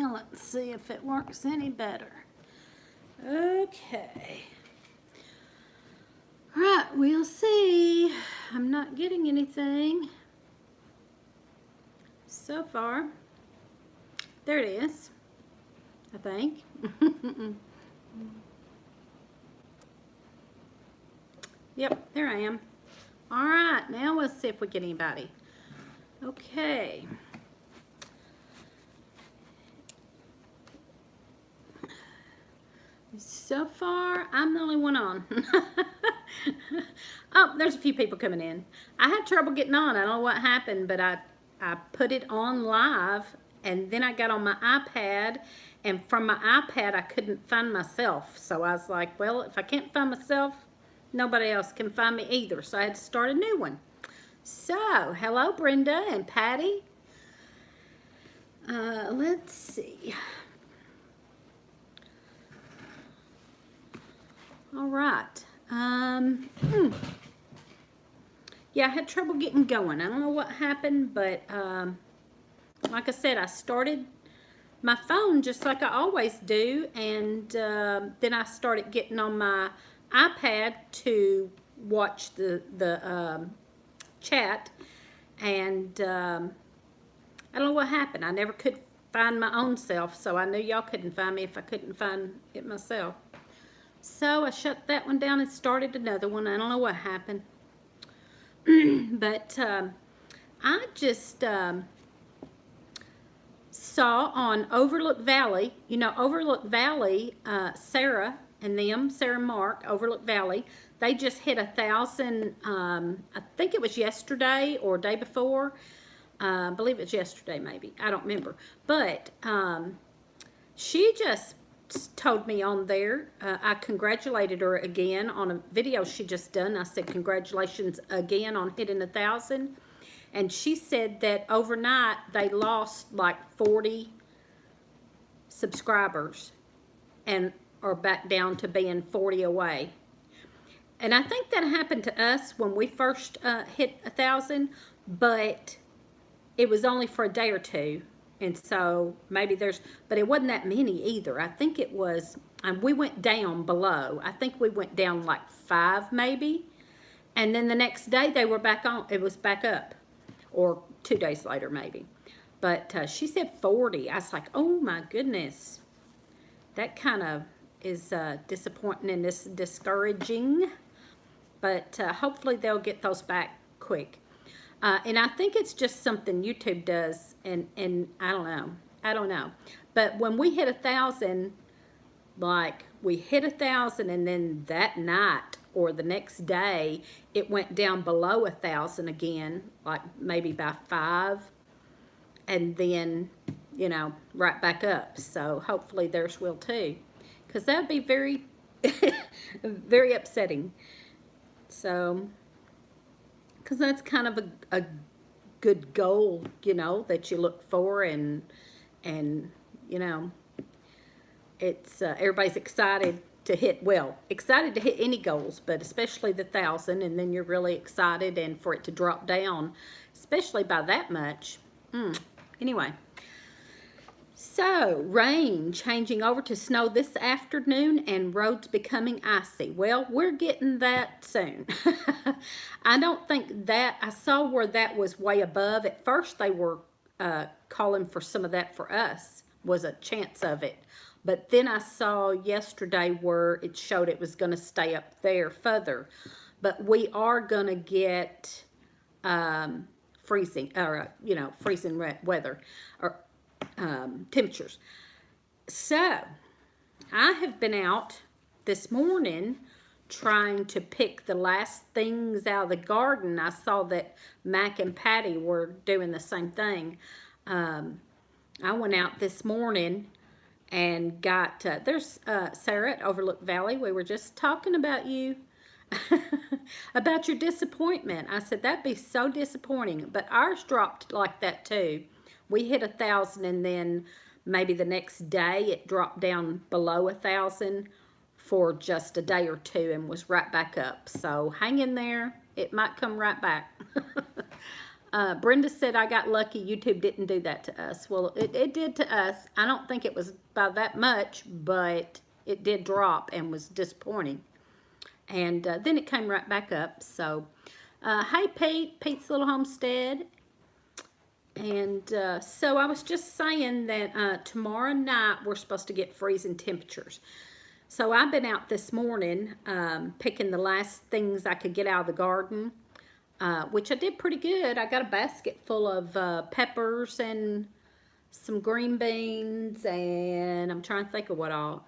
Now let's see if it works any better. Okay. Right, we'll see. I'm not getting anything so far. There it is, I think. Yep, there I am. All right, now let's see if we get anybody. Okay. So far, I'm the only one on. Oh, there's a few people coming in. I had trouble getting on. I don't know what happened, but I put it on live, and then I got on my iPad, and from my iPad, I couldn't find myself. So I was like, well, if I can't find myself, nobody else can find me either. So I had to start a new one. So, hello, Brenda and Patty. Let's see. All right. Yeah, I had trouble getting going. I don't know what happened, but like I said, I started my phone just like I always do, and then I started getting on my iPad to watch the chat, and I don't know what happened. I never could find my own self, so I knew y'all couldn't find me if I couldn't find it myself. So I shut that one down and started another one. I don't know what happened. But I just saw on Overlook Valley, you know, Overlook Valley, Sarah and Mark, Overlook Valley, they just hit 1,000, I think it was yesterday or day before. I believe it's yesterday maybe. I don't remember. But she just told me on there, I congratulated her again on a video she just done. I said, congratulations again on hitting 1,000. And she said that overnight they lost like 40 subscribers and are back down to being 40 away. And I think that happened to us when we first hit 1,000, but it was only for a day or two. And so maybe but it wasn't that many either. I think it was, we went down below. I think we went down like 5 maybe. And then the next day they were back on, it was back up. Or 2 days later maybe. But she said 40. I was like, oh my goodness. That kind of is disappointing and discouraging. But hopefully they'll get those back quick. And I think it's just something YouTube does, and I don't know. But when we hit 1,000, like we hit 1,000, and then that night or the next day, it went down below 1,000 again, like maybe by 5, and then, you know, right back up. So hopefully theirs will too, because that would be very, very upsetting. So, because that's kind of a good goal, you know, that you look for, and you know, it's everybody's excited to hit any goals, but especially the 1,000, and then you're really excited, and for it to drop down, especially by that much. Anyway. So, rain changing over to snow this afternoon and roads becoming icy. Well, we're getting that soon. I don't think that, I saw where that was way above. At first they were calling for some of that for us, was a chance of it. But then I saw yesterday where it showed it was going to stay up there further. But we are going to get freezing, or, you know, freezing weather, or temperatures. So I have been out this morning trying to pick the last things out of the garden. I saw that Mac and Patty were doing the same thing. I went out this morning and got, there's Sarah at Overlook Valley. We were just talking about you, about your disappointment. I said, that'd be so disappointing. But ours dropped like that too. We hit 1,000, and then maybe the next day it dropped down below 1,000 for just a day or two and was right back up. So hang in there. It might come right back. Brenda said, I got lucky. YouTube didn't do that to us. Well, it did to us. I don't think it was by that much, but it did drop and was disappointing. And then it came right back up. So, hey, Pete, Pete's Little Homestead. And so I was just saying that tomorrow night we're supposed to get freezing temperatures. So I've been out this morning picking the last things I could get out of the garden. Which I did pretty good. I got a basket full of peppers and some green beans, and I'm trying to think of what all.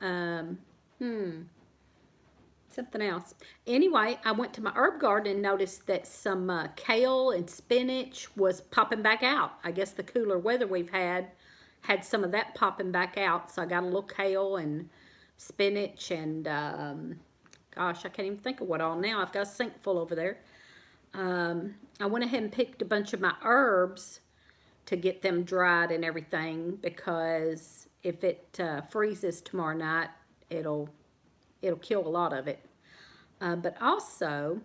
Something else. Anyway, I went to my herb garden and noticed that some kale and spinach was popping back out. I guess the cooler weather we've had some of that popping back out. So I got a little kale and spinach and, gosh, I can't even think of what all now. I've got a sink full over there. I went ahead and picked a bunch of my herbs to get them dried and everything, because if it freezes tomorrow night, it'll kill a lot of it. But also,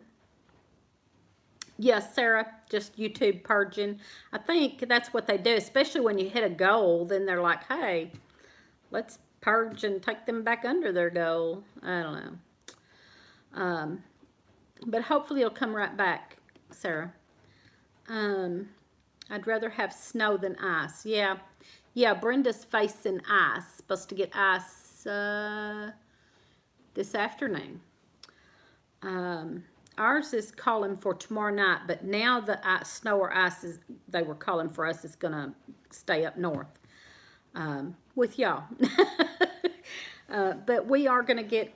yes, Sarah, just YouTube purging. I think that's what they do, especially when you hit a goal. Then they're like, hey, let's purge and take them back under their goal. I don't know. But hopefully it'll come right back, Sarah. I'd rather have snow than ice. Yeah, Brenda's facing ice. Supposed to get ice this afternoon. Ours is calling for tomorrow night, but now the snow or ice they were calling for us is going to stay up north with y'all. But we are going to get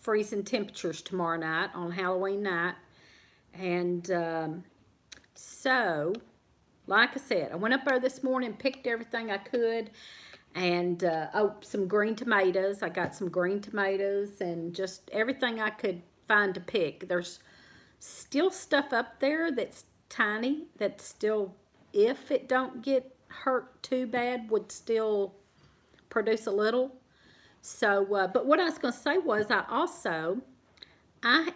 freezing temperatures tomorrow night on Halloween night. And so, like I said, I went up there this morning, picked everything I could, and some green tomatoes. I got some green tomatoes and just everything I could find to pick. There's still stuff up there that's tiny, that still, if it don't get hurt too bad, would still produce a little. So, but what I was going to say was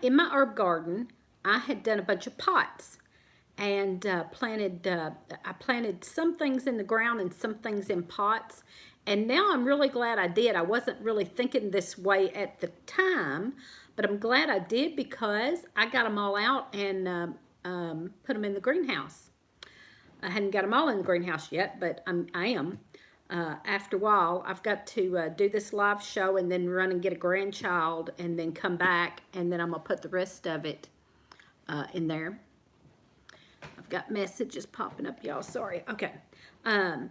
in my herb garden, I had done a bunch of pots and I planted some things in the ground and some things in pots. And now I'm really glad I did. I wasn't really thinking this way at the time, but I'm glad I did, because I got them all out and put them in the greenhouse. I hadn't got them all in the greenhouse yet, but I am. After a while, I've got to do this live show and then run and get a grandchild and then come back, and then I'm going to put the rest of it in there. I've got messages popping up, y'all. Sorry. Okay.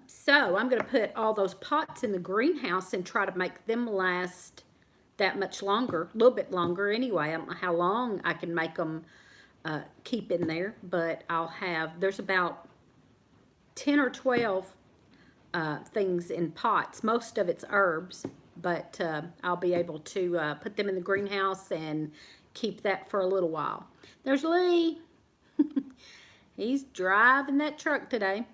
So I'm going to put all those pots in the greenhouse and try to make them last that much longer, a little bit longer anyway. I don't know how long I can make them keep in there, but there's about 10 or 12 things in pots. Most of it's herbs, but I'll be able to put them in the greenhouse and keep that for a little while. There's Lee. He's driving that truck today.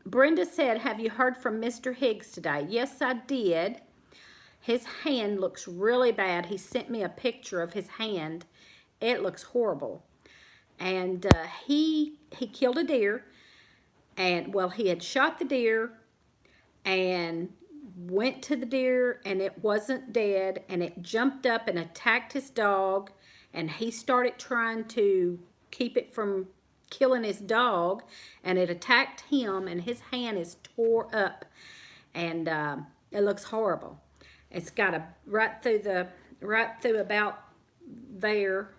Brenda said, have you heard from Mr. Higgs today? Yes, I did. His hand looks really bad. He sent me a picture of his hand. It looks horrible. And he killed a deer. And, well, he had shot the deer and went to the deer, and it wasn't dead, and it jumped up and attacked his dog, and he started trying to keep it from killing his dog, and it attacked him, and his hand is tore up, and it looks horrible. It's got right through about there.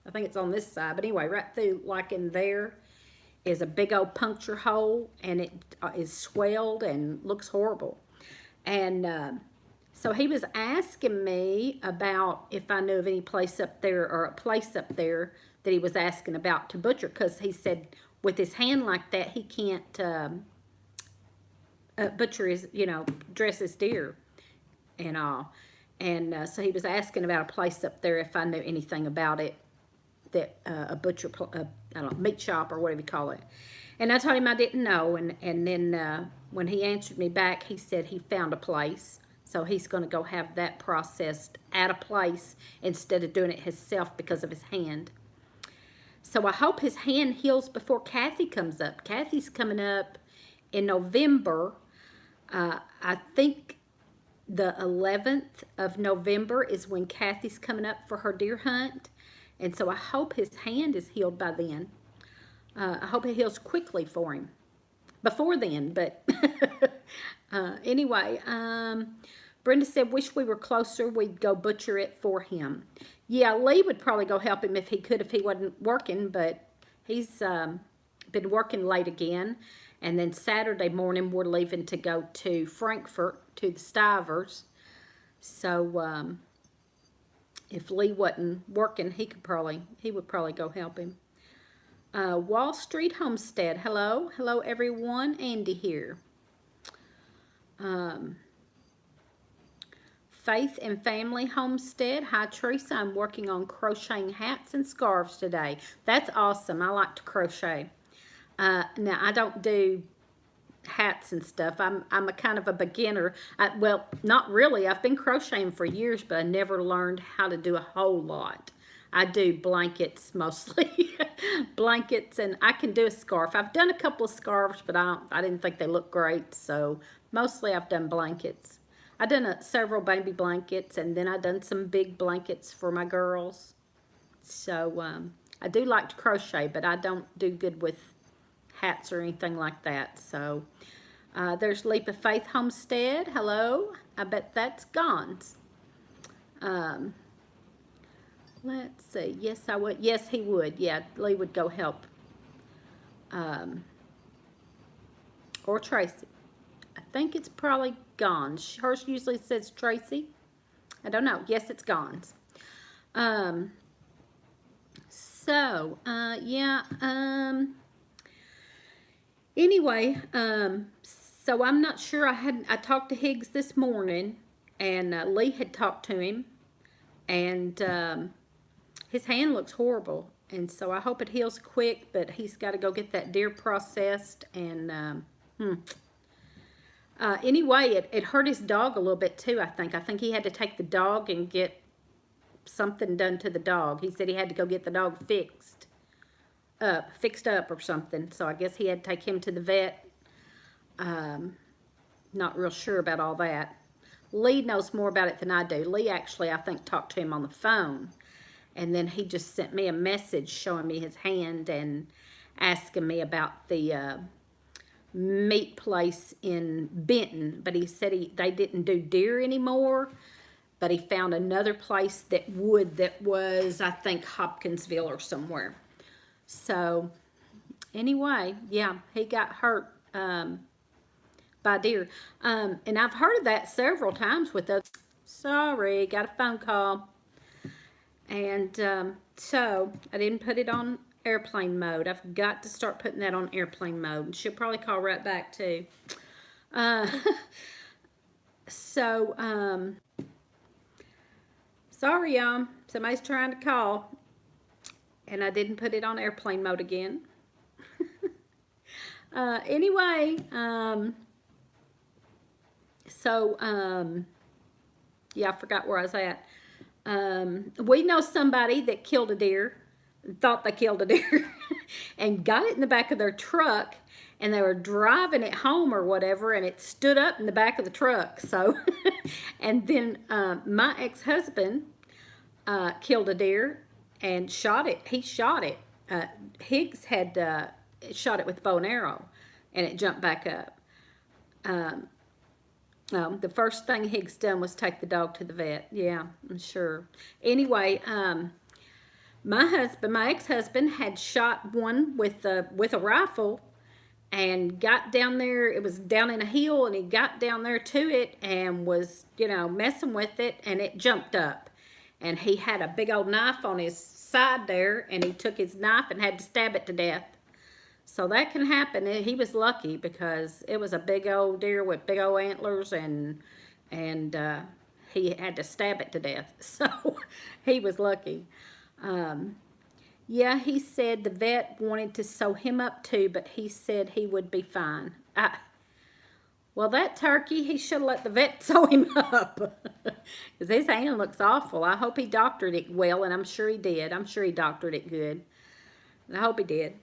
I think it's on this side, but anyway, right through, like in there, is a big old puncture hole, and it is swelled and looks horrible. And so he was asking me about if I knew of any place up there, or a place up there that he was asking about to butcher, because he said with his hand like that, he can't butcher his, dress his deer and all. And so he was asking about a place up there if I knew anything about it, that a butcher, I don't know, meat shop or whatever you call it. And I told him I didn't know. And then when he answered me back, he said he found a place. So he's going to go have that processed at a place instead of doing it himself because of his hand. So I hope his hand heals before Kathy comes up. Kathy's coming up in November. I think the 11th of November is when Kathy's coming up for her deer hunt. And so I hope his hand is healed by then. I hope it heals quickly for him. Before then, but anyway, Brenda said, wish we were closer. We'd go butcher it for him. Yeah, Lee would probably go help him if he could, if he wasn't working, but he's been working late again. And then Saturday morning, we're leaving to go to Frankfurt, to the Stivers. So if Lee wasn't working, he would probably go help him. Wall Street Homestead, hello. Hello, everyone. Andy here. Faith and Family Homestead. Hi, Teresa. I'm working on crocheting hats and scarves today. That's awesome. I like to crochet. Now, I don't do hats and stuff. I'm a kind of a beginner. Well, not really. I've been crocheting for years, but I never learned how to do a whole lot. I do blankets mostly. Blankets, and I can do a scarf. I've done a couple of scarves, but I didn't think they looked great, so mostly I've done blankets. I've done several baby blankets, and then I've done some big blankets for my girls. So I do like to crochet, but I don't do good with hats or anything like that. So there's Leap of Faith Homestead. Hello. I bet that's Gon's. Let's see. Yes, I would. Yes, he would. Yeah, Lee would go help. Or Tracy. I think it's probably Gon's. Hers usually says Tracy. I don't know. Yes, it's Gon's. Anyway, so I'm not sure. I talked to Higgs this morning, and Lee had talked to him, and his hand looks horrible, and so I hope it heals quick, but he's got to go get that deer processed, and anyway, it hurt his dog a little bit too, I think. I think he had to take the dog and get something done to the dog. He said he had to go get the dog fixed up or something, so I guess he had to take him to the vet. Not real sure about all that. Lee knows more about it than I do. Lee actually, I think, talked to him on the phone, and then he just sent me a message showing me his hand and asking me about the meat place in Benton, but he said they didn't do deer anymore, but he found another place that was, I think, Hopkinsville or somewhere. So anyway, yeah, he got hurt by deer. And I've heard of that several times with those. Sorry, got a phone call. And so I didn't put it on airplane mode. I've got to start putting that on airplane mode. She'll probably call right back too. Sorry, y'all. Somebody's trying to call, and I didn't put it on airplane mode again. Anyway, yeah, I forgot where I was at. We know somebody that killed a deer, thought they killed a deer, and got it in the back of their truck, and they were driving it home or whatever, and it stood up in the back of the truck. So, and then my ex-husband killed a deer and shot it. He shot it. Higgs had shot it with a bow and arrow, and it jumped back up. The first thing Higgs done was take the dog to the vet. Yeah, I'm sure. Anyway, my ex-husband, had shot one with a rifle, and got down there. It was down in a hill, and he got down there to it and was, messing with it, and it jumped up. And he had a big old knife on his side there, and he took his knife and had to stab it to death. So that can happen. He was lucky because it was a big old deer with big old antlers, and he had to stab it to death. So he was lucky. Yeah, he said the vet wanted to sew him up too, but he said he would be fine. Well, that turkey, he should have let the vet sew him up. Because his hand looks awful. I hope he doctored it well, and I'm sure he did. I'm sure he doctored it good. I hope he did.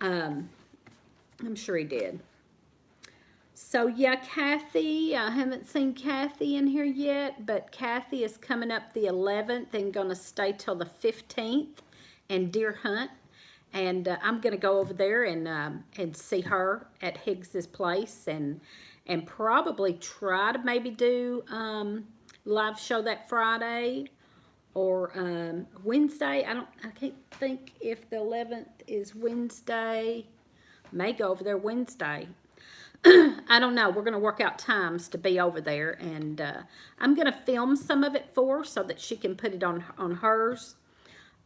I'm sure he did. So yeah, Kathy, I haven't seen Kathy in here yet, but Kathy is coming up the 11th and going to stay till the 15th and deer hunt. And I'm going to go over there and see her at Higgs's place and probably try to maybe do live show that Friday or Wednesday. I can't think if the 11th is Wednesday. May go over there Wednesday. I don't know. We're going to work out times to be over there, and I'm going to film some of it for her so that she can put it on hers.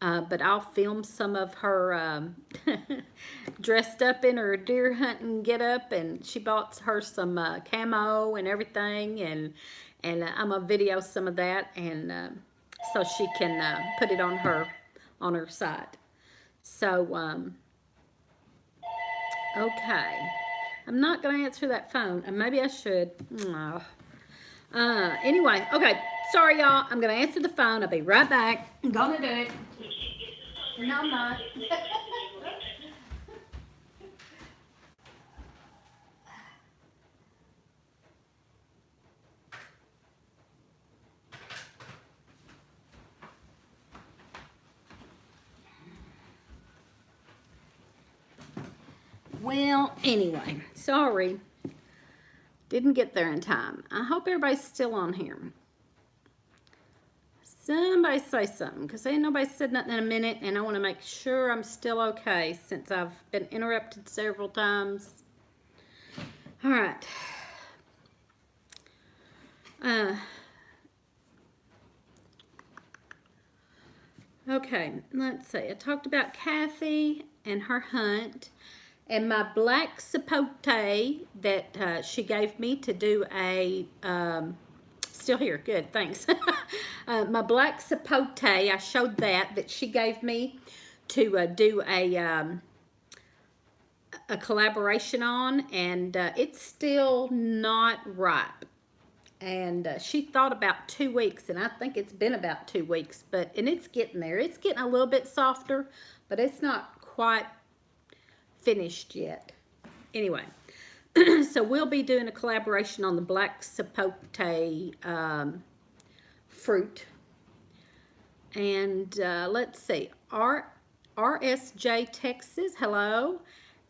But I'll film some of her dressed up in her deer hunting get up, and she bought her some camo and everything, and I'm gonna video some of that, and so she can put it on her site. So okay. I'm not going to answer that phone. And maybe I should. Anyway, okay. Sorry, y'all. I'm going to answer the phone. I'll be right back. I'm going to do it. No, I'm not. Well, anyway, sorry. Didn't get there in time. I hope everybody's still on here. Somebody say something, because ain't nobody said nothing in a minute, and I want to make sure I'm still okay since I've been interrupted several times. All right. Okay, let's see. I talked about Kathy and her hunt. And my black sapote that she gave me to do a, still here, good, thanks. My black sapote, I showed that she gave me to do a collaboration on, and it's still not ripe. And she thought about 2 weeks, and I think it's been about 2 weeks, and it's getting there. It's getting a little bit softer, but it's not quite finished yet. Anyway, so we'll be doing a collaboration on the black sapote fruit. And let's see, RSJ Texas, hello,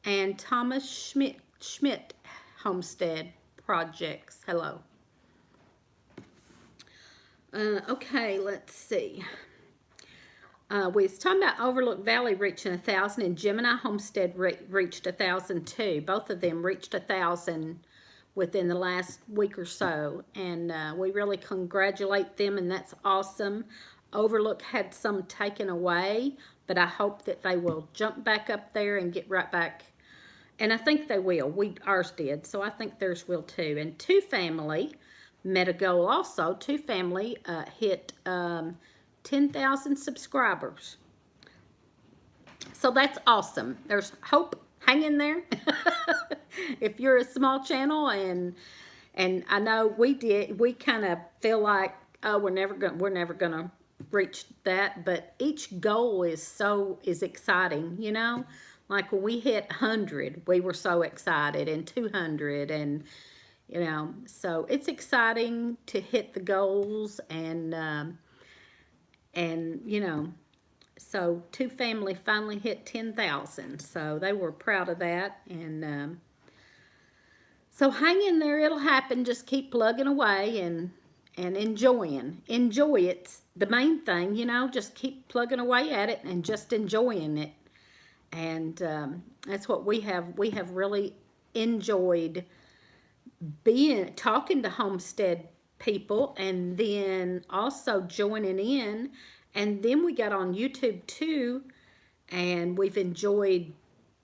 and Thomas Schmidt Homestead Projects, hello. Okay, let's see. We was talking about Overlook Valley reaching 1,000 and Gemini Homestead reached 1,000 too. Both of them reached 1,000 within the last week or so, and we really congratulate them, and that's awesome. Overlook had some taken away, but I hope that they will jump back up there and get right back, and I think they will. Ours did, so I think theirs will too. And Two Family met a goal also. Two Family hit 10,000 subscribers. So that's awesome. There's hope. Hang in there. If you're a small channel, and I know we kind of feel like, oh, we're never gonna reach that, but each goal is exciting, you know? Like when we hit 100, we were so excited, and 200, and you know, so it's exciting to hit the goals, and you know, so Two Family finally hit 10,000, so they were proud of that, and so hang in there, it'll happen. Just keep plugging away and enjoy it's the main thing, you know. Just keep plugging away at it and just enjoying it, and that's what we have really enjoyed, talking to homestead people, and then also joining in, and then we got on YouTube too, and we've enjoyed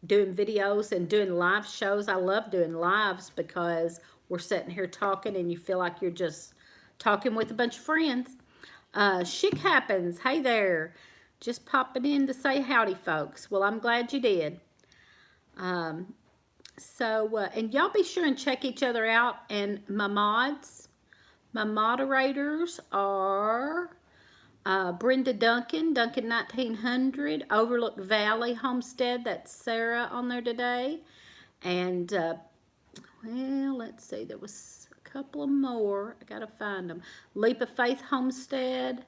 doing videos and doing live shows. I love doing lives because we're sitting here talking, and you feel like you're just talking with a bunch of friends. Chic Happens, hey there, just popping in to say howdy, folks. Well, I'm glad you did. So and y'all be sure and check each other out, and my moderators are Brenda Duncan, Duncan 1900, Overlook Valley Homestead. That's Sarah on there today. And, well, let's see, there was a couple of more. I got to find them. Leap of Faith Homestead.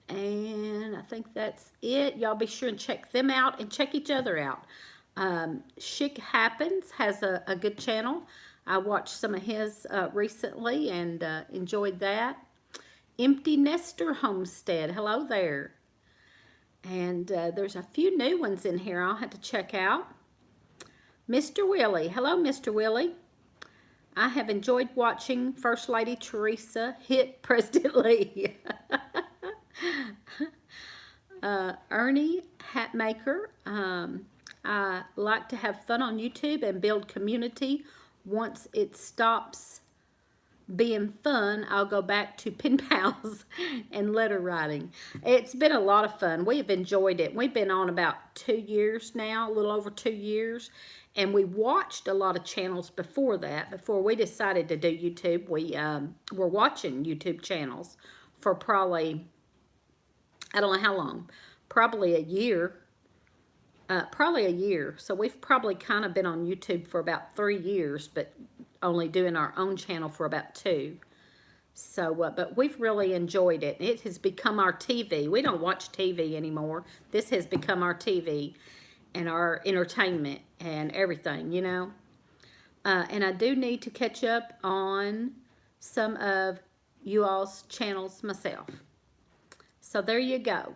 And I think that's it. Y'all be sure and check them out and check each other out. Chic Happens has a good channel. I watched some of his recently and enjoyed that. Empty Nester Homestead. Hello there. And there's a few new ones in here I'll have to check out. Mr. Willie. Hello, Mr. Willie. I have enjoyed watching First Lady Teresa hit President Lee. Ernie Hatmaker. I like to have fun on YouTube and build community. Once it stops being fun, I'll go back to pen pals and letter writing. It's been a lot of fun. We have enjoyed it. We've been on about 2 years now, a little over 2 years. And we watched a lot of channels before that. Before we decided to do YouTube, we were watching YouTube channels for probably, I don't know how long, probably a year. So we've probably kind of been on YouTube for about 3 years, but only doing our own channel for about 2. So, but we've really enjoyed it. It has become our TV. We don't watch TV anymore. This has become our TV and our entertainment and everything, you know. And I do need to catch up on some of you all's channels myself. So there you go.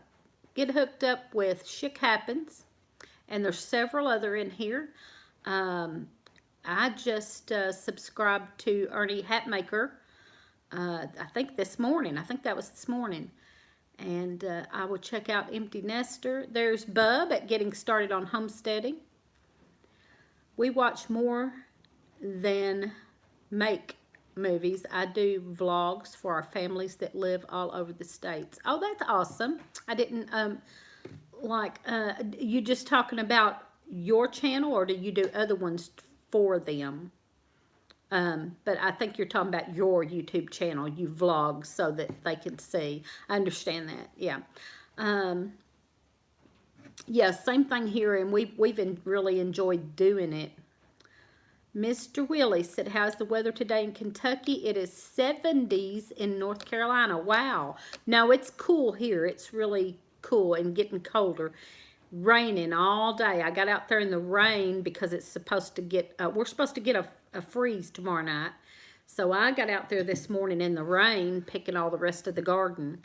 Get hooked up with Chic Happens. And there's several other in here. I just subscribed to Ernie Hatmaker, I think this morning. I think that was this morning. And I will check out Empty Nester. There's Bub at Getting Started on Homesteading. We watch more than make movies. I do vlogs for our families that live all over the states. Oh, that's awesome. I didn't... you just talking about your channel, or do you do other ones for them? But I think you're talking about your YouTube channel. You vlog so that they can see. I understand that. Yeah. Yeah, same thing here, and we've really enjoyed doing it. Mr. Willie said, how's the weather today in Kentucky? It is 70s in North Carolina. Wow. No, it's cool here. It's really cool and getting colder. Raining all day. I got out there in the rain because it's supposed to get, we're supposed to get a freeze tomorrow night. So I got out there this morning in the rain picking all the rest of the garden.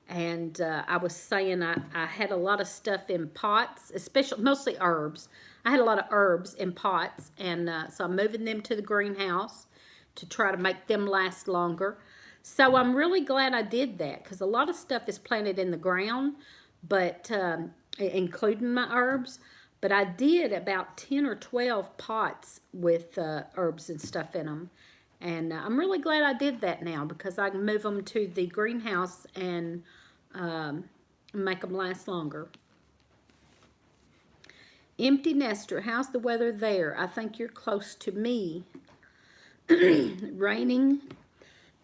And I was saying I had a lot of stuff in pots, especially mostly herbs. I had a lot of herbs in pots, and so I'm moving them to the greenhouse to try to make them last longer. So I'm really glad I did that, because a lot of stuff is planted in the ground, but including my herbs. But I did about 10 or 12 pots with herbs and stuff in them. And I'm really glad I did that now, because I can move them to the greenhouse and make them last longer. Empty Nester, how's the weather there? I think you're close to me. Raining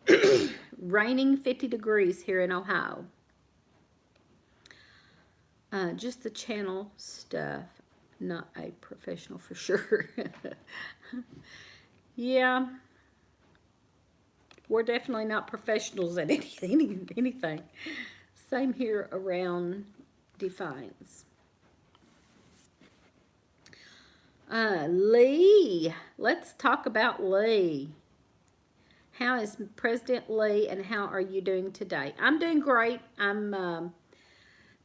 50 degrees here in Ohio. Just the channel stuff, not a professional for sure. Yeah, we're definitely not professionals at anything. Same here around Defiance. Lee, let's talk about Lee. How is President Lee, and how are you doing today? I'm doing great. I'm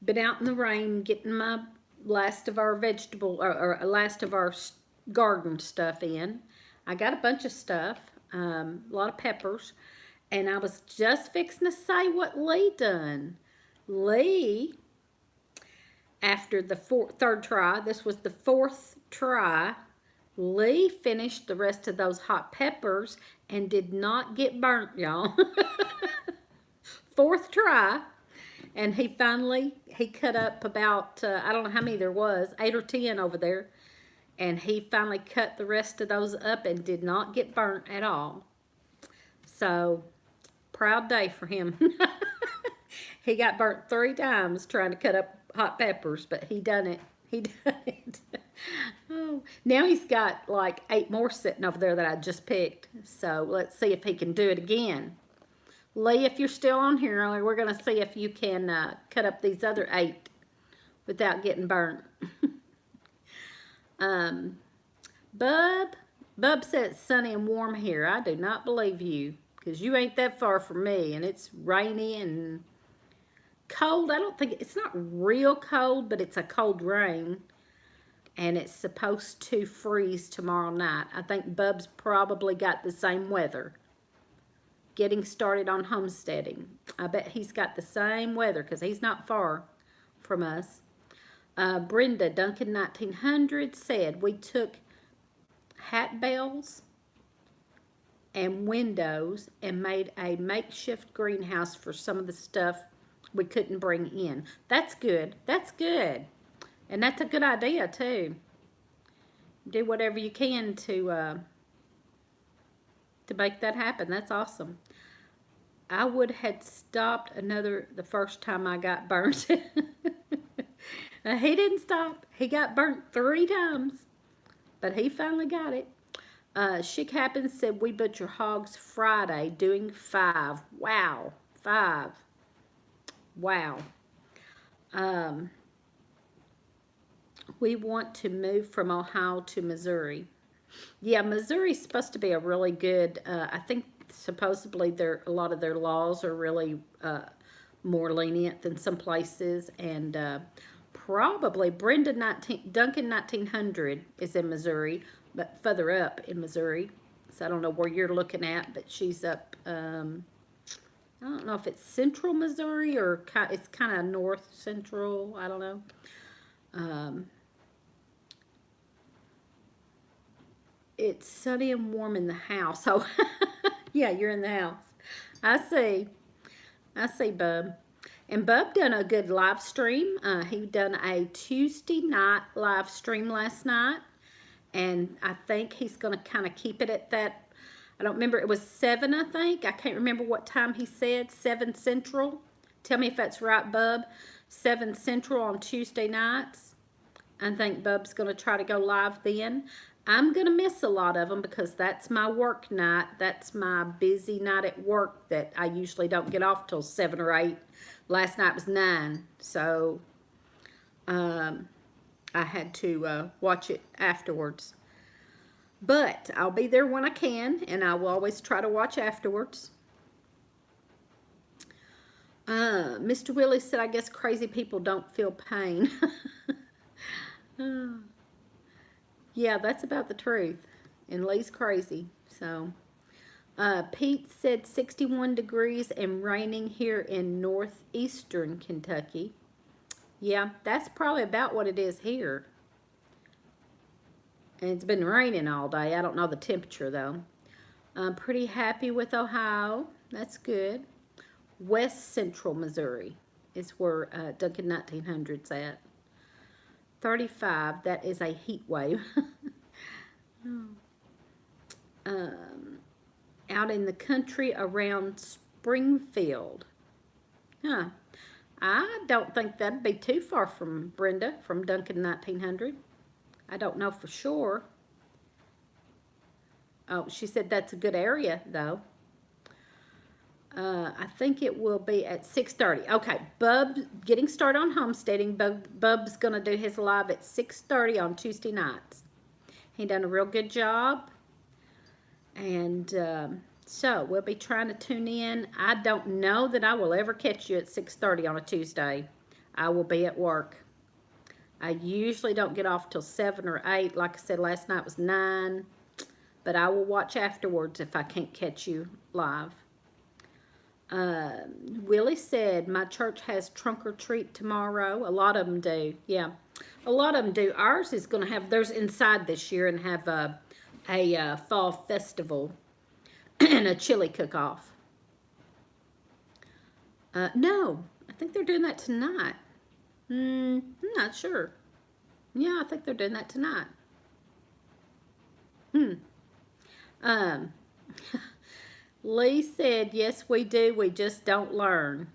been out in the rain getting my last of our vegetable, or last of our garden stuff in. I got a bunch of stuff, a lot of peppers, and I was just fixing to say what Lee done. Lee, after the third try, this was the 4th try, Lee finished the rest of those hot peppers and did not get burnt, y'all. 4th try. And he cut up about, I don't know how many there was, 8 or 10 over there. And he finally cut the rest of those up and did not get burnt at all. So, proud day for him. He got burnt 3 times trying to cut up hot peppers, but he done it. He done it. Oh, now he's got like 8 more sitting over there that I just picked. So let's see if he can do it again. Lee, if you're still on here, we're going to see if you can cut up these other 8 without getting burnt. Bub said it's sunny and warm here. I do not believe you, because you ain't that far from me, and it's rainy and cold. I don't think, it's not real cold, but it's a cold rain, and it's supposed to freeze tomorrow night. I think Bub's probably got the same weather. Getting started on homesteading. I bet he's got the same weather, because he's not far from us. Brenda, Duncan 1900, said, we took hat bells and windows and made a makeshift greenhouse for some of the stuff we couldn't bring in. That's good. That's good. And that's a good idea, too. Do whatever you can to make that happen. That's awesome. I would have stopped the first time I got burnt. He didn't stop. He got burnt 3 times, but he finally got it. Chick Happens said, we butcher hogs Friday, doing 5. Wow. 5. Wow. We want to move from Ohio to Missouri. Yeah, Missouri's supposed to be a really good, I think supposedly a lot of their laws are really more lenient than some places, and probably Duncan 1900 is in Missouri, but further up in Missouri. So I don't know where you're looking at, but she's up, I don't know if it's central Missouri or it's kind of north central. I don't know. It's sunny and warm in the house. Oh, yeah, you're in the house. I see, Bub. And Bub done a good live stream. He done a Tuesday night live stream last night. And I think he's going to kind of keep it at that. I don't remember. It was 7, I think. I can't remember what time he said. 7 Central. Tell me if that's right, Bub. 7 Central on Tuesday nights. I think Bub's going to try to go live then. I'm going to miss a lot of them because that's my work night. That's my busy night at work that I usually don't get off till 7 or 8. Last night was 9. So I had to watch it afterwards. But I'll be there when I can, and I will always try to watch afterwards. Mr. Willie said, I guess crazy people don't feel pain. Yeah, that's about the truth. And Lee's crazy. So, Pete said 61 degrees and raining here in northeastern Kentucky. Yeah, that's probably about what it is here. And it's been raining all day. I don't know the temperature, though. I'm pretty happy with Ohio. That's good. West Central Missouri is where Duncan 1900's at. 35, that is a heat wave. Out in the country around Springfield. Huh. I don't think that'd be too far from Brenda, from Duncan 1900. I don't know for sure. Oh, she said that's a good area, though. I think it will be at 6:30. Okay, Bub, getting started on homesteading. Bub's going to do his live at 6:30 on Tuesday nights. He done a real good job. And so we'll be trying to tune in. I don't know that I will ever catch you at 6:30 on a Tuesday. I will be at work. I usually don't get off till 7 or 8. Like I said, last night was 9. But I will watch afterwards if I can't catch you live. Willie said, my church has trunk or treat tomorrow. A lot of them do. Yeah, a lot of them do. Ours is going to have theirs inside this year and have a fall festival and a chili cook-off. No, I think they're doing that tonight. I'm not sure. Yeah, I think they're doing that tonight. Lee said, yes, we do. We just don't learn.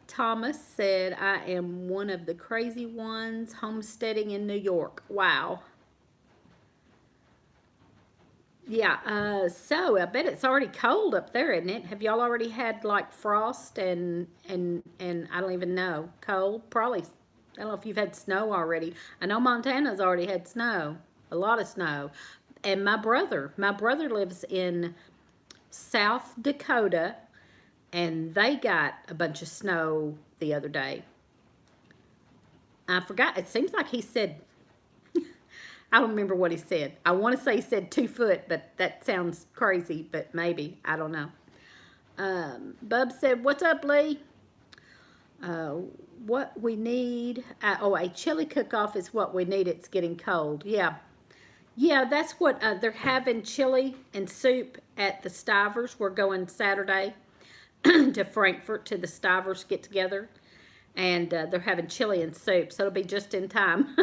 Thomas said, I am one of the crazy ones homesteading in New York. Wow. Yeah, so I bet it's already cold up there, isn't it? Have y'all already had like frost and I don't even know, cold? Probably, I don't know if you've had snow already. I know Montana's already had snow, a lot of snow. And my brother lives in South Dakota, and they got a bunch of snow the other day. I forgot. It seems like he said, I don't remember what he said. I want to say he said 2 foot, but that sounds crazy, but maybe. I don't know. Bub said, what's up, Lee? Uh, what we need. A chili cook-off is what we need. It's getting cold. Yeah. Yeah, that's what they're having, chili and soup at the Stivers. We're going Saturday to Frankfurt to the Stivers get together, and they're having chili and soup, so it'll be just in time,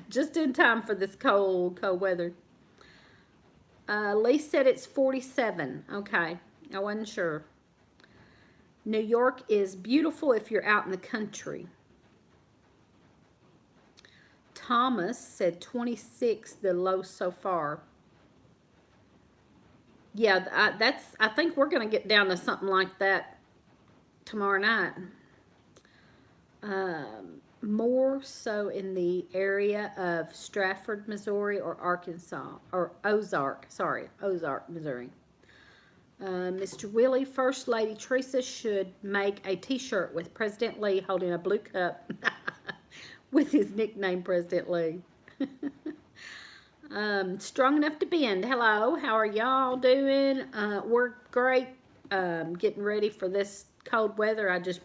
just in time for this cold, cold weather. Lee said it's 47. Okay, I wasn't sure. New York is beautiful if you're out in the country. Thomas said 26, the low so far. Yeah, I think we're going to get down to something like that tomorrow night. More so in the area of Stratford, Missouri, or Arkansas, or Ozark. Sorry, Ozark, Missouri. Mr. Willie, First Lady Teresa should make a T-shirt with President Lee holding a blue cup with his nickname, President Lee. Strong enough to bend. Hello, how are y'all doing? We're great. Getting ready for this cold weather. I just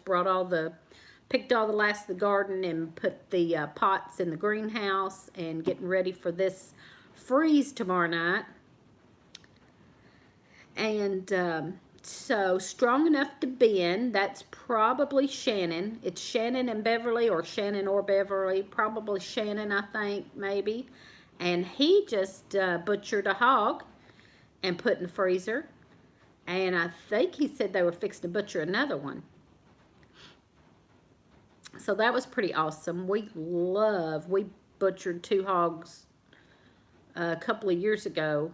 picked all the last of the garden and put the pots in the greenhouse and getting ready for this freeze tomorrow night. And so strong enough to bend, that's probably Shannon. It's Shannon and Beverly, or Shannon or Beverly. Probably Shannon, I think, maybe. And he just butchered a hog and put in the freezer. And I think he said they were fixing to butcher another one. So that was pretty awesome. We butchered 2 hogs a couple of years ago.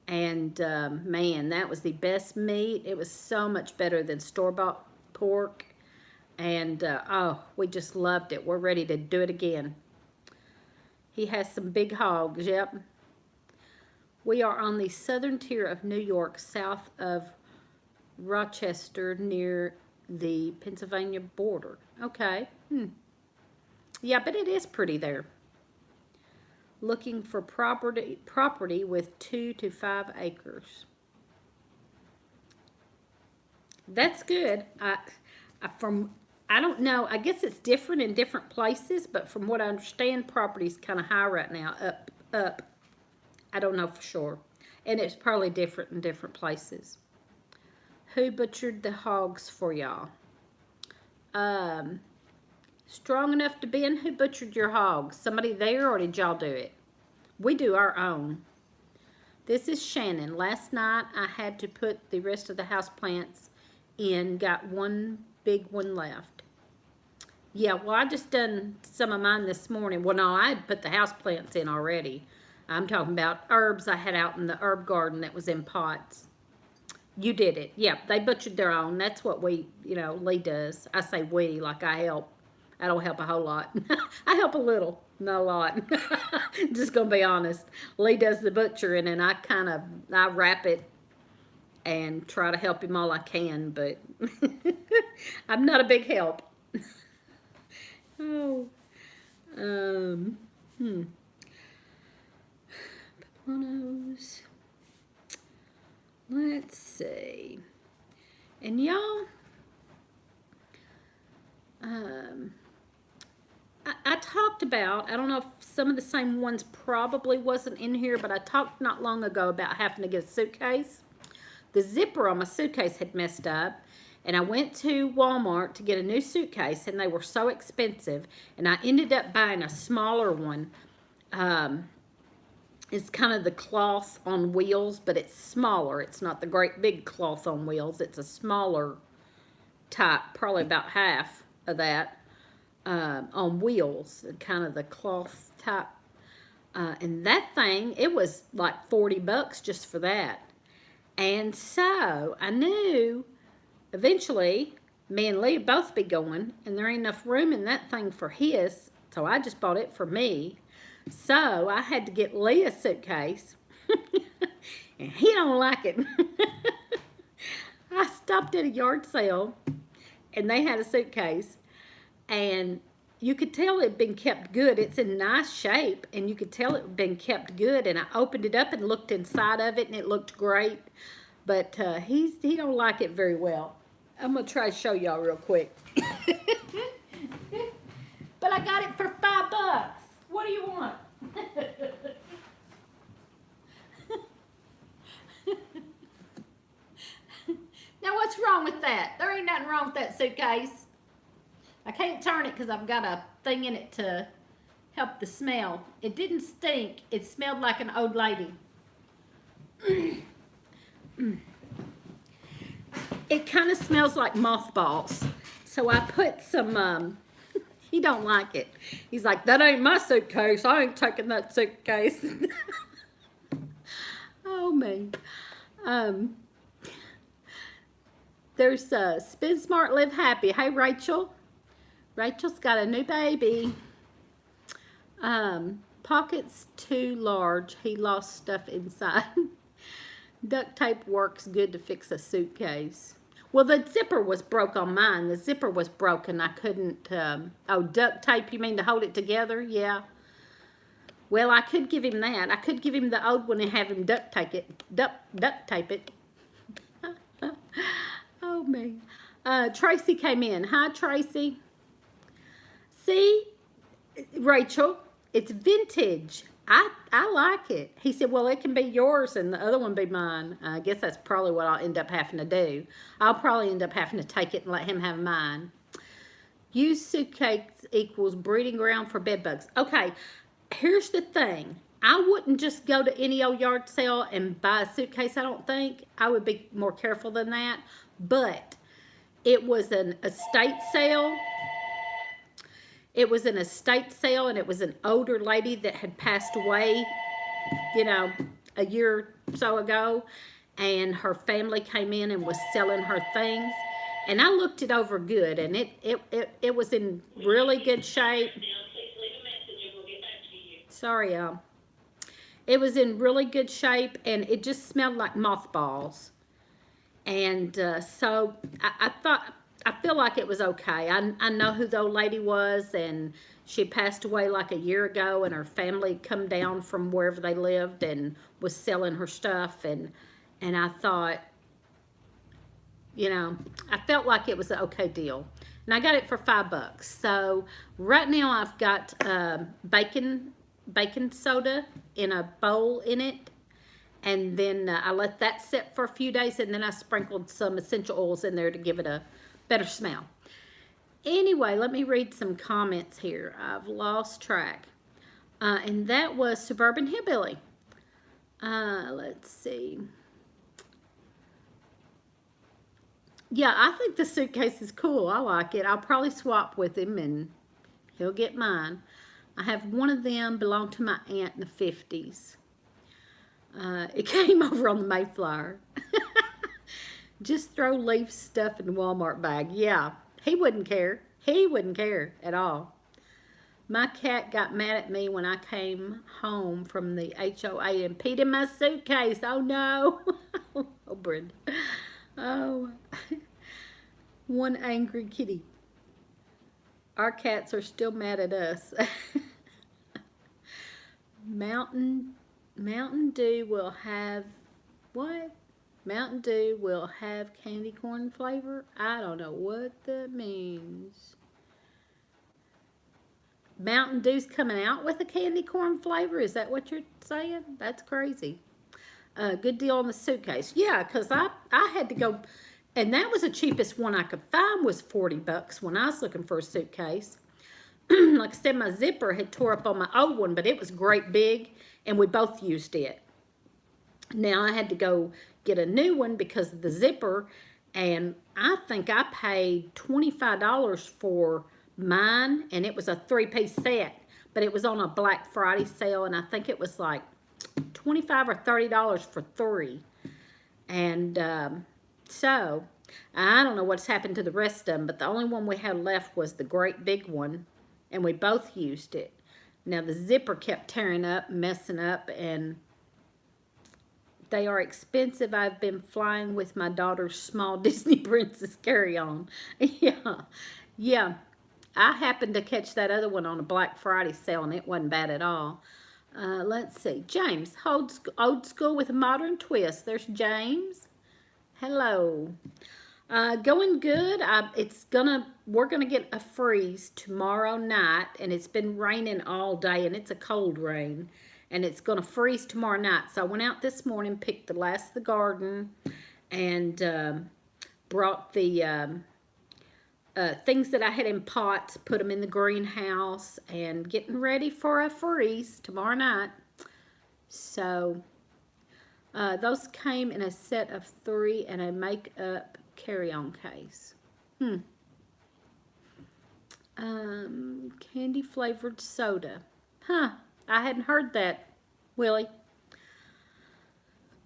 And man, that was the best meat. It was so much better than store-bought pork. And oh, we just loved it. We're ready to do it again. He has some big hogs, yep. We are on the southern tier of New York, south of Rochester, near the Pennsylvania border. Okay. Yeah, but it is pretty there. Looking for property with 2 to 5 acres. That's good. I don't know. I guess it's different in different places, but from what I understand, property's kind of high right now. Up. I don't know for sure. And it's probably different in different places. Who butchered the hogs for y'all? Strong enough to bend? Who butchered your hogs? Somebody there, or did y'all do it? We do our own. This is Shannon. Last night I had to put the rest of the houseplants in. Got one big one left. Yeah, well, I just done some of mine this morning. Well, no, I had put the houseplants in already. I'm talking about herbs I had out in the herb garden that was in pots. You did it. Yeah, they butchered their own. That's what Lee does. I say we, like I help. I don't help a whole lot. I help a little, not a lot. Just gonna be honest. Lee does the butchering, and I wrap it and try to help him all I can, but I'm not a big help. Oh. Papanos. Let's see. And y'all, I talked about, I don't know if some of the same ones probably wasn't in here, but I talked not long ago about having to get a suitcase. The zipper on my suitcase had messed up, and I went to Walmart to get a new suitcase, and they were so expensive, and I ended up buying a smaller one. It's kind of the cloth on wheels, but it's smaller. It's not the great big cloth on wheels. It's a smaller type, probably about half of that, on wheels, kind of the cloth type. And that thing, it was like $40 just for that. And so I knew eventually me and Lee would both be going, and there ain't enough room in that thing for his, so I just bought it for me. So I had to get Lee a suitcase, and he don't like it. I stopped at a yard sale, and they had a suitcase, and you could tell it had been kept good. It's in nice shape, and you could tell it had been kept good, and I opened it up and looked inside of it, and it looked great, but he don't like it very well. I'm going to try to show y'all real quick. But I got it for $5. What do you want? Now, what's wrong with that? There ain't nothing wrong with that suitcase. I can't turn it because I've got a thing in it to help the smell. It didn't stink. It smelled like an old lady. It kind of smells like mothballs. So I put some, he don't like it. He's like, that ain't my suitcase. I ain't taking that suitcase. Oh, me. There's Spin Smart, Live Happy. Hey, Rachel. Rachel's got a new baby. Pockets too large. He lost stuff inside. Duct tape works good to fix a suitcase. Well, the zipper was broke on mine. The zipper was broken. I couldn't, oh, duct tape, you mean to hold it together? Yeah. Well, I could give him that. I could give him the old one and have him duct tape it. Duct tape it. Oh, me. Tracy came in. Hi, Tracy. See, Rachel, it's vintage. I like it. He said, well, it can be yours and the other one be mine. I guess that's probably what I'll end up having to do. I'll probably end up having to take it and let him have mine. Used suitcase equals breeding ground for bed bugs. Okay, here's the thing. I wouldn't just go to any old yard sale and buy a suitcase, I don't think. I would be more careful than that. But it was an estate sale. It was an estate sale, and it was an older lady that had passed away, you know, a year or so ago, and her family came in and was selling her things, and I looked it over good, and it was in really good shape. Sorry, y'all. It was in really good shape, and it just smelled like mothballs, and so I feel like it was okay. I know who the old lady was, and she passed away like a year ago, and her family come down from wherever they lived and was selling her stuff, and I thought, you know, I felt like it was an okay deal. And I got it for $5. So right now I've got baking soda in a bowl in it, and then I let that sit for a few days, and then I sprinkled some essential oils in there to give it a better smell. Anyway, let me read some comments here. I've lost track. And that was Suburban Hillbilly. Let's see. Yeah, I think the suitcase is cool. I like it. I'll probably swap with him and he'll get mine. I have one of them, belonged to my aunt in the 50s. It came over on the Mayflower. Just throw Leaf stuff in the Walmart bag. Yeah, he wouldn't care. He wouldn't care at all. My cat got mad at me when I came home from the HOA and peed in my suitcase. Oh, no. Oh, Brenda. Oh. One angry kitty. Our cats are still mad at us. Mountain Dew will have what? Mountain Dew will have candy corn flavor? I don't know what that means. Mountain Dew's coming out with a candy corn flavor? Is that what you're saying? That's crazy. Good deal on the suitcase. Yeah, because I had to go, and that was the cheapest one I could find was $40 when I was looking for a suitcase. Like I said, my zipper had tore up on my old one, but it was great big, and we both used it. Now I had to go get a new one because of the zipper, And I think I paid $25 for mine, and it was a 3-piece set, but it was on a Black Friday sale, and I think it was like $25 or $30 for 3. And so I don't know what's happened to the rest of them, but the only one we had left was the great big one, and we both used it. Now the zipper kept tearing up, messing up, and they are expensive. I've been flying with my daughter's small Disney Princess carry-on. Yeah, yeah. I happened to catch that other one on a Black Friday sale, and it wasn't bad at all. Let's see. James, old school with a modern twist. There's James. Hello. Going good. We're gonna get a freeze tomorrow night, and it's been raining all day, and it's a cold rain, and it's gonna freeze tomorrow night. So I went out this morning, picked the last of the garden, and brought the things that I had in pots, put them in the greenhouse, and getting ready for a freeze tomorrow night. So those came in a set of 3 and a make-up carry-on case. Candy flavored soda. Huh, I hadn't heard that, Willie.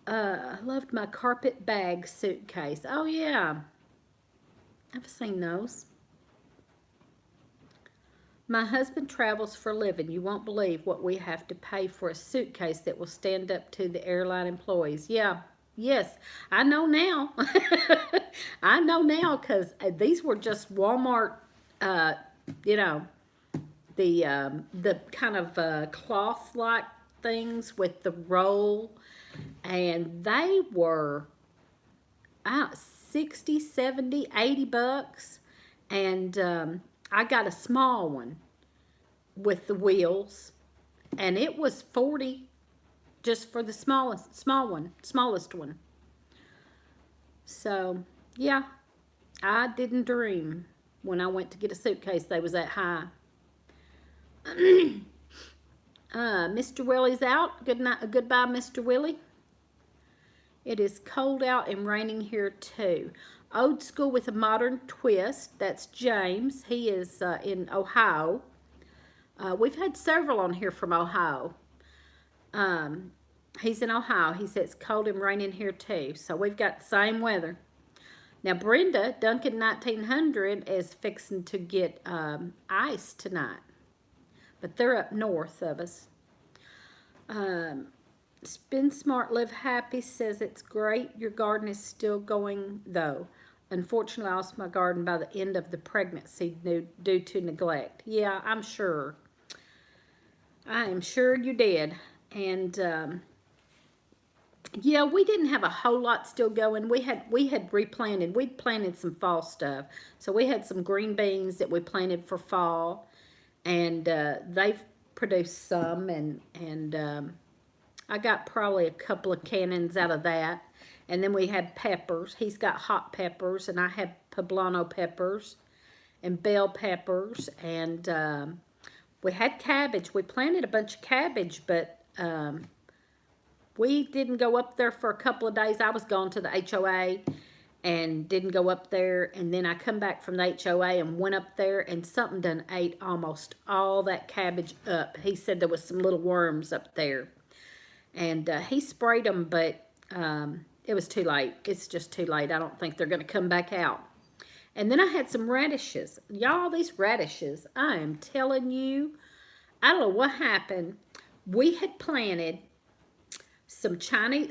Loved my carpet bag suitcase. Oh yeah, I've seen those. My husband travels for a living. You won't believe what we have to pay for a suitcase that will stand up to the airline employees. Yeah, yes, I know now. I know now because these were just Walmart, you know, the kind of cloth-like things with the roll, and they were 60, 70, 80 bucks, and I got a small one with the wheels, and it was 40 just for the smallest one. So yeah, I didn't dream when I went to get a suitcase they was that high. Mr. Willie's out. Good night, goodbye, Mr. Willie. It is cold out and raining here too. Old school with a modern twist. That's James. He is in Ohio. We've had several on here from Ohio. He's in Ohio. He says it's cold and raining here too. So we've got the same weather. Now Brenda, Duncan 1900, is fixing to get ice tonight. But they're up north of us. Spin Smart Live Happy says it's great. Your garden is still going though. Unfortunately, I lost my garden by the end of the pregnancy due to neglect. Yeah, I'm sure. I am sure you did. And yeah, we didn't have a whole lot still going. We had replanted. We'd planted some fall stuff. So we had some green beans that we planted for fall, and they've produced some, and I got probably a couple of cannons out of that. And then we had peppers. He's got hot peppers, and I have poblano peppers and bell peppers. And we had cabbage. We planted a bunch of cabbage, but we didn't go up there for a couple of days. I was gone to the HOA and didn't go up there. And then I come back from the HOA and went up there, and something done ate almost all that cabbage up. He said there was some little worms up there. And he sprayed them, but it was too late. It's just too late. I don't think they're going to come back out. And then I had some radishes. Y'all, these radishes, I am telling you, I don't know what happened. We had planted some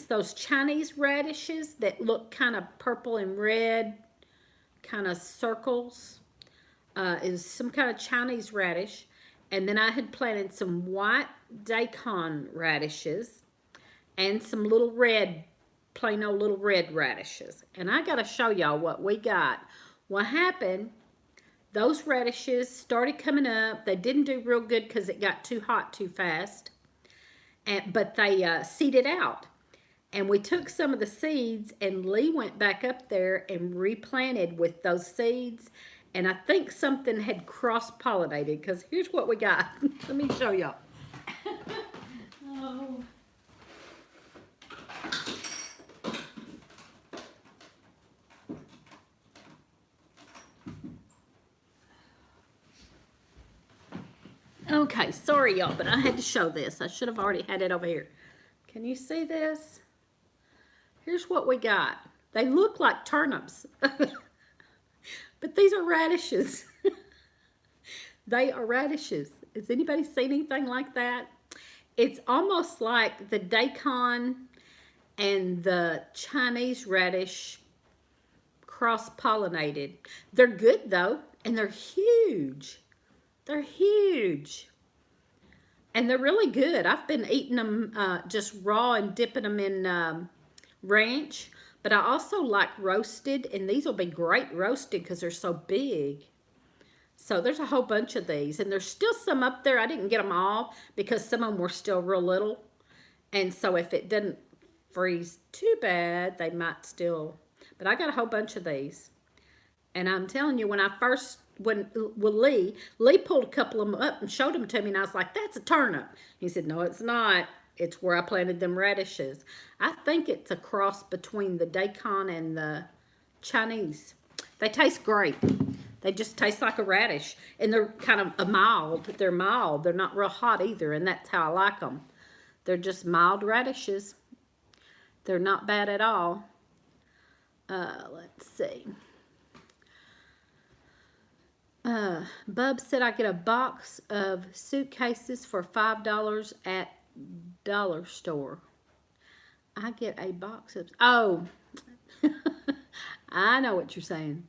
those Chinese radishes that look kind of purple and red, kind of circles. It was some kind of Chinese radish. And then I had planted some white daikon radishes and some little red, plain old little red radishes. And I got to show y'all what we got. What happened, those radishes started coming up. They didn't do real good because it got too hot too fast. But they seeded out. And we took some of the seeds, and Lee went back up there and replanted with those seeds. And I think something had cross-pollinated, because here's what we got. Let me show y'all. Oh. Okay, sorry y'all, but I had to show this. I should have already had it over here. Can you see this? Here's what we got. They look like turnips, but these are radishes. They are radishes. Has anybody seen anything like that? It's almost like the daikon and the Chinese radish cross-pollinated. They're good though, and they're huge. They're huge. And they're really good. I've been eating them just raw and dipping them in ranch. But I also like roasted, and these will be great roasted because they're so big. So there's a whole bunch of these, and there's still some up there. I didn't get them all because some of them were still real little. And so if it didn't freeze too bad, they might still. But I got a whole bunch of these. And I'm telling you, when Lee pulled a couple of them up and showed them to me, and I was like, that's a turnip. He said, no, it's not. It's where I planted them radishes. I think it's a cross between the daikon and the Chinese. They taste great. They just taste like a radish. And they're kind of mild. They're mild. They're not real hot either, and that's how I like them. They're just mild radishes. They're not bad at all. Let's see. Bub said I get a box of suitcases for $5 at dollar store. I get a box of, oh, I know what you're saying.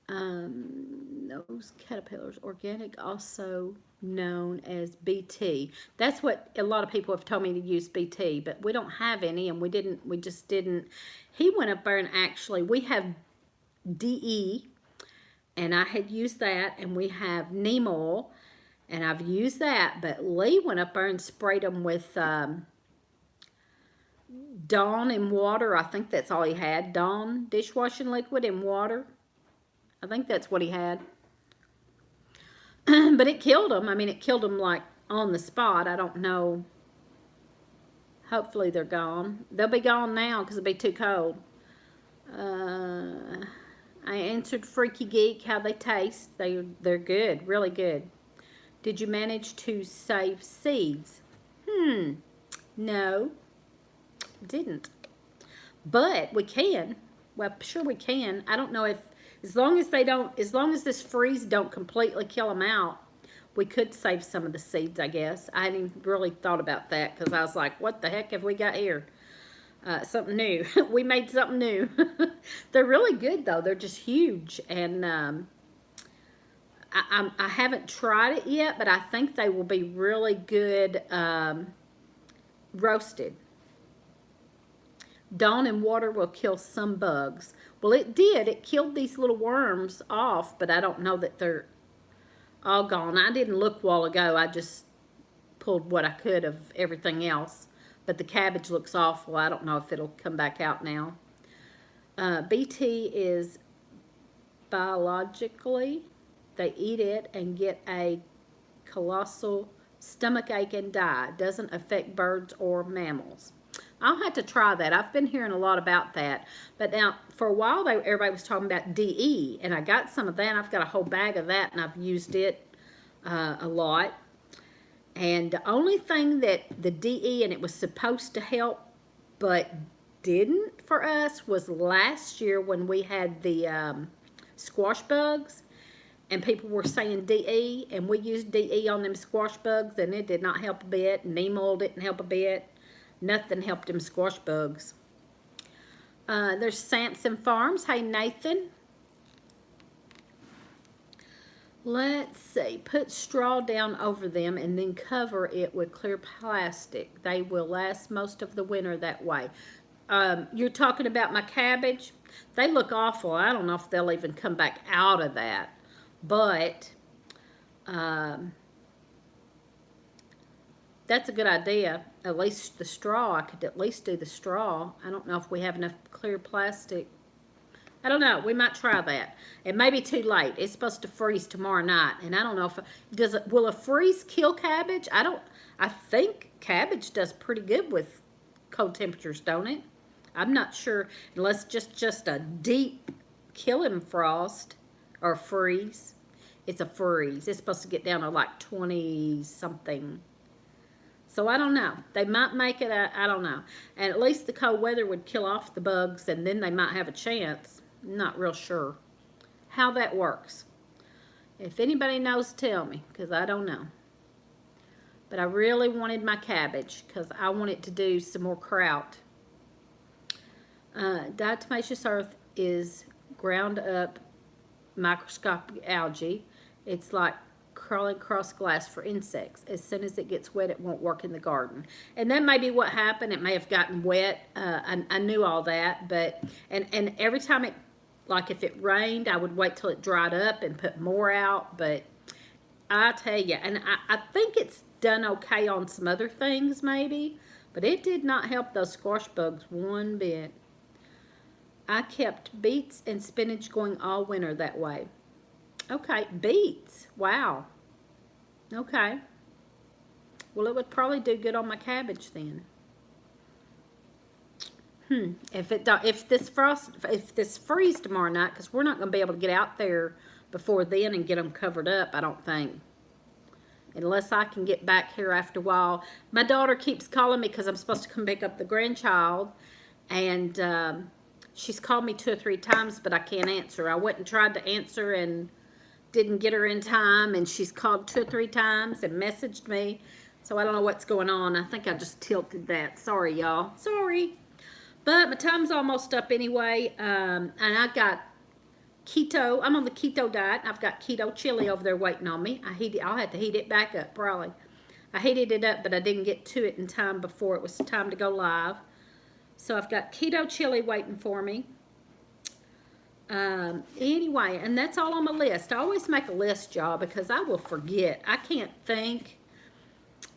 Those caterpillars, organic, also known as BT. That's what a lot of people have told me to use, BT, but we don't have any, and we just didn't. He went up there and actually, we have DE, and I had used that, and we have neem oil, and I've used that, but Lee went up there and sprayed them with Dawn and water. I think that's all he had. Dawn dishwashing liquid and water. I think that's what he had. But it killed them. I mean, it killed them like on the spot. I don't know. Hopefully they're gone. They'll be gone now because it'll be too cold. I answered Freaky Geek how they taste. They're good. Really good. Did you manage to save seeds? No. Didn't. But we can. Well, sure we can. I don't know if as long as this freeze don't completely kill them out, we could save some of the seeds, I guess. I hadn't even really thought about that because I was like, what the heck have we got here? Something new. We made something new. They're really good, though. They're just huge. And I haven't tried it yet, but I think they will be really good roasted. Dawn and water will kill some bugs. Well, it did. It killed these little worms off, but I don't know that they're all gone. I didn't look a while ago. I just pulled what I could of everything else. But the cabbage looks awful. I don't know if it'll come back out now. BT is biologically, they eat it and get a colossal stomach ache and die. It doesn't affect birds or mammals. I'll have to try that. I've been hearing a lot about that. But now, for a while, everybody was talking about DE, and I got some of that. I've got a whole bag of that, and I've used it a lot. And the only thing that the DE, and it was supposed to help, but didn't for us, was last year when we had the squash bugs, and people were saying DE, and we used DE on them squash bugs, and it did not help a bit. Neem oil didn't help a bit. Nothing helped them squash bugs. There's Sampson Farms. Hey, Nathan. Let's see. Put straw down over them and then cover it with clear plastic. They will last most of the winter that way. You're talking about my cabbage? They look awful. I don't know if they'll even come back out of that. But that's a good idea. At least the straw. I could at least do the straw. I don't know if we have enough clear plastic. I don't know. We might try that. It may be too late. It's supposed to freeze tomorrow night, and I don't know if will a freeze kill cabbage? I think cabbage does pretty good with cold temperatures, don't it? I'm not sure unless just a deep killing frost or freeze. it's a freeze. It's supposed to get down to like 20 something. So I don't know. They might make it, I don't know. And at least the cold weather would kill off the bugs, and then they might have a chance. Not real sure how that works. If anybody knows, tell me, because I don't know. But I really wanted my cabbage, because I wanted to do some more kraut. Diatomaceous earth is ground up microscopic algae. It's like crawling across glass for insects. As soon as it gets wet, it won't work in the garden. And that may be what happened. It may have gotten wet. I knew all that, but and every time it, like if it rained, I would wait till it dried up and put more out. But I tell you, and I think it's done okay on some other things maybe, but it did not help those squash bugs one bit. I kept beets and spinach going all winter that way. Okay, beets. Wow. Okay. Well, it would probably do good on my cabbage then. If this freeze tomorrow night, because we're not going to be able to get out there before then and get them covered up, I don't think. Unless I can get back here after a while. My daughter keeps calling me because I'm supposed to come pick up the grandchild, and she's called me 2 or 3 times, but I can't answer. I went and tried to answer and didn't get her in time, and she's called 2 or 3 times and messaged me. So I don't know what's going on. I think I just tilted that. Sorry, y'all. Sorry. But my time's almost up anyway. And I got keto. I'm on the keto diet. I've got keto chili over there waiting on me. I'll have to heat it back up probably. I heated it up, but I didn't get to it in time before it was time to go live. So I've got keto chili waiting for me. Anyway, and that's all on my list. I always make a list, y'all, because I will forget. I can't think.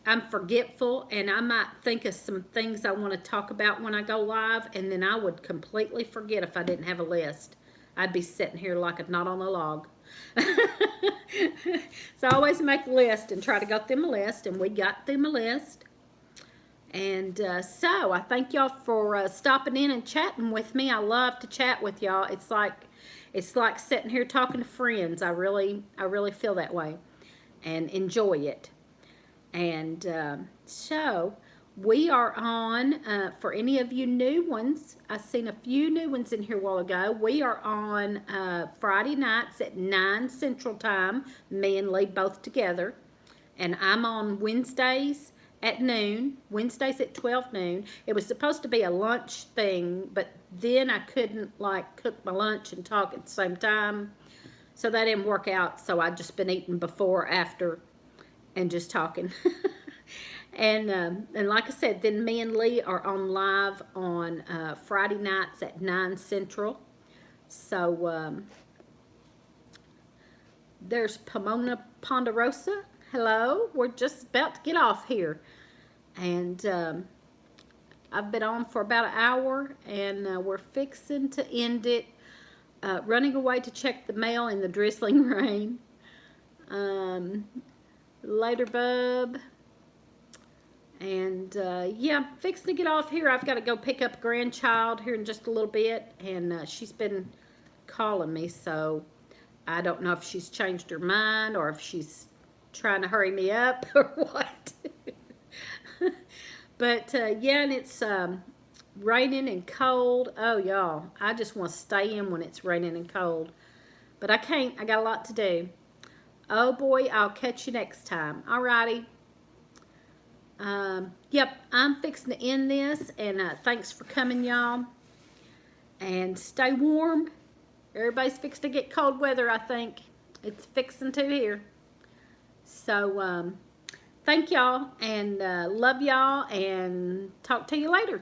I'm forgetful, and I might think of some things I want to talk about when I go live, and then I would completely forget if I didn't have a list. I'd be sitting here like a knot on a log. So I always make a list and try to go through my list, and we got through my list. And so I thank y'all for stopping in and chatting with me. I love to chat with y'all. It's like sitting here talking to friends. I really feel that way and enjoy it. And so we are on, for any of you new ones, I seen a few new ones in here a while ago. We are on Friday nights at 9 Central Time, me and Lee both together. And I'm on Wednesdays at noon, Wednesdays at 12 noon. It was supposed to be a lunch thing, but then I couldn't like cook my lunch and talk at the same time. So that didn't work out. So I've just been eating before, after, and just talking. And like I said, then me and Lee are on live on Friday nights at 9 Central. So there's Pomona Ponderosa. Hello. We're just about to get off here. And I've been on for about an hour, and we're fixing to end it. Running away to check the mail in the drizzling rain. Later, bub. And yeah, fixing to get off here. I've got to go pick up a grandchild here in just a little bit, and she's been calling me, so I don't know if she's changed her mind or if she's trying to hurry me up or what. But yeah, and it's raining and cold. Oh, y'all, I just want to stay in when it's raining and cold, but I can't. I got a lot to do. Oh boy, I'll catch you next time. Alrighty. Yep, I'm fixing to end this, and thanks for coming, y'all. And stay warm. Everybody's fixing to get cold weather, I think. It's fixing to here. So, thank y'all, and love y'all, and talk to you later.